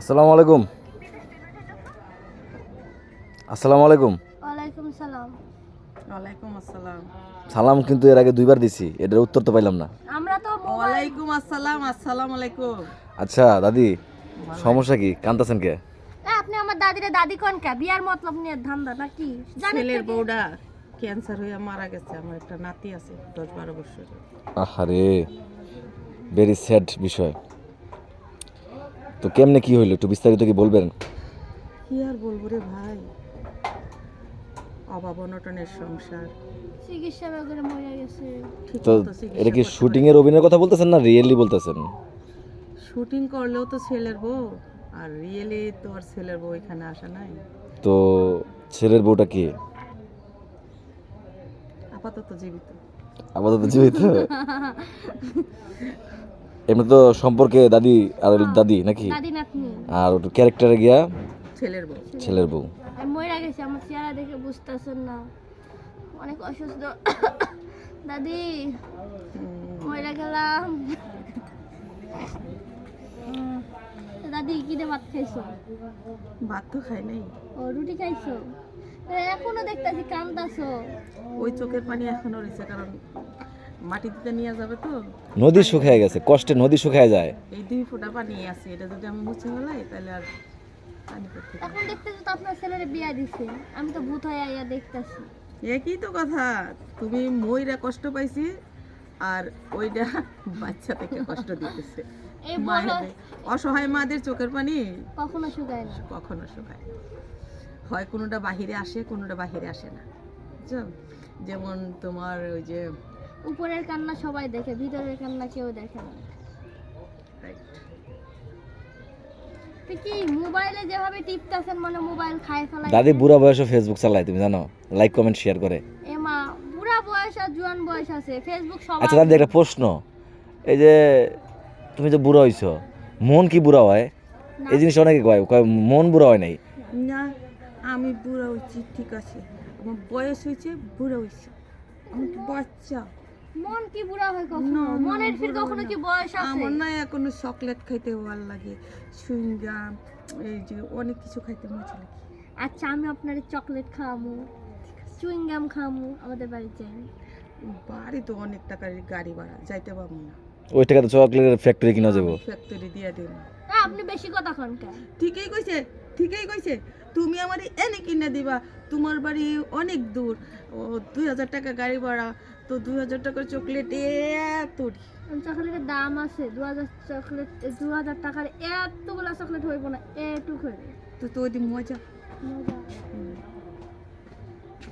আসসালামু আলাইকুম। আসসালামু আলাইকুম। ওয়ালাইকুম সালাম। ওয়ালাইকুম আসসালাম। সালাম কিন্তু এর আগে দুইবার দিছি, এটার উত্তর তো পাইলাম না। আমরা তো মোবাইল। ওয়ালাইকুম আসসালাম। আসসালামু আলাইকুম। আচ্ছা দাদি, সমস্যা কি? কান্তাছেন কে? আপনি আমার দাদিরে দাদি কোন কে বিয়ার মতলব নিয়ে ধান্দা নাকি জানেন ছেলের থেকে? বউটা ক্যান্সার হয়ে মারা গেছে। আমার একটা নাতি আছে 10-12 বছরের। আহারে, ভেরি স্যাড বিষয়। তো কেমনে কি হইলো একটু বিস্তারিত কি বলবেন? কি আর বলবো রে ভাই, অভাব অনটনের সংসার। চিকিৎসা করে মরে গেছে। ঠিক তো মতো চিকিৎসা এটা কি করতে শুটিং এর অভিনয়ের কথা বলতেছেন না রিয়েলি বলতেছেন? পারি। শুটিং করলেও তো ছেলের বউ, আর রিয়েলি তো আর ছেলের বউ এখানে আসা নাই। তো ছেলের বউটা কি আপাতত জীবিত। আপাতত জীবিত? এমনি তো সম্পর্কে দাদি আর দাদি নাকি? দাদি নাতনি। আর ক্যারেক্টারে গিয়া ছেলের বউ। ছেলের বউ। আমি মরে গেছি, আমার চেহারা দেখে বুঝতেছেন না, অনেক অসুস্থ। দাদি মরে গেলাম। দাদি কি দিয়ে ভাত খাইছো? ভাত তো খাই নাই। ও রুটি খাইছো? এখনো দেখতাছি কান্দাছো। ওই চোখের পানি এখনো রয়েছে, কারণ মাটি দিতে নিয়ে যাবে তো। নদী শুকায় গেছে, কষ্টে নদী শুকায় যায়। এই 2 ফোঁটা পানি আছে, এটা যদি আমি মুছে ফেলাই তাহলে আর পানি করতে এখন দেখতেছি তো আপনার ছেলেরে বিয়া দিছে, আমি তো ভূত হয়ে আইয়া দেখতাছি। একই তো কথা। তুমি মইরা কষ্ট পাইছি, আর ওইটা বাচ্চা থেকে কষ্ট দিতেছে। এই বড় অসহায় মাদের চোখের পানি কখনো শুকায় না। কখনো শুকায় না। হয় কোনোটা বাহিরে আসে, কোনোটা বাহিরে আসে না, বুঝছো? যেমন তোমার ওই যে উপরের কান্না সবাই দেখে, ভিতরের কান্না কেউ দেখে না। right, তো কি মোবাইলে যেভাবে টিপতাছেন মনে মোবাইল খায় ফেলাই। দাদি বুড়া বয়সে ফেসবুক চালায়, তুমি জানো? লাইক কমেন্ট শেয়ার করে। এ মা, বুড়া বয়স আর জোয়ান বয়স আছে, ফেসবুক সবাই। আচ্ছা দাদি, একটা প্রশ্ন, এই যে তুমি যে বুড়া হইছো, মন কি বুড়া হয়? এই জিনিসটা অনেকে কয় কয় মন বুড়া হয় নাই। না, আমি বুড়া হয়েছি ঠিক আছে, আমার বয়স হয়েছে, বুড়া হয়েছে, আমি তো বাচ্চা। মন কি বুড়া হয় কখনো? না, না, মনের ফির বুড়া কখনো হয় কি না। বয়স আছে? আমার না এখনো চকলেট খাইতে ভালো লাগে, সুইংগাম, এই যে অনেক কিছু খাইতে মজা লাগে। আচ্ছা আমি আপনার চকলেট খাওয়ামু, চুইং গাম খাওয়ামু, আমাদের বাড়িতে। বাড়ি তো অনেক টাকার গাড়ি ভাড়া, যাইতে পারবো না। ওই টাকাতে চকলেটের ফ্যাক্টরি কিনা যাবো। ফ্যাক্টরি দিয়ে দিন। আপনি বেশি কথা কন কেন? ঠিকই কইছে, ঠিকই কইছে। তুমি আমার এনে কিনে দিবা, তোমার বাড়ি অনেক দূর, ও 2000 টাকা গাড়ি ভাড়া, তো 2000 টাকার চকলেট এত। চকলেটের দাম আছে 2000 চকলেট, 2000 টাকার এতগুলা চকলেট হইব না, এটুক হইবে। তো তো ওই মজা। মজা।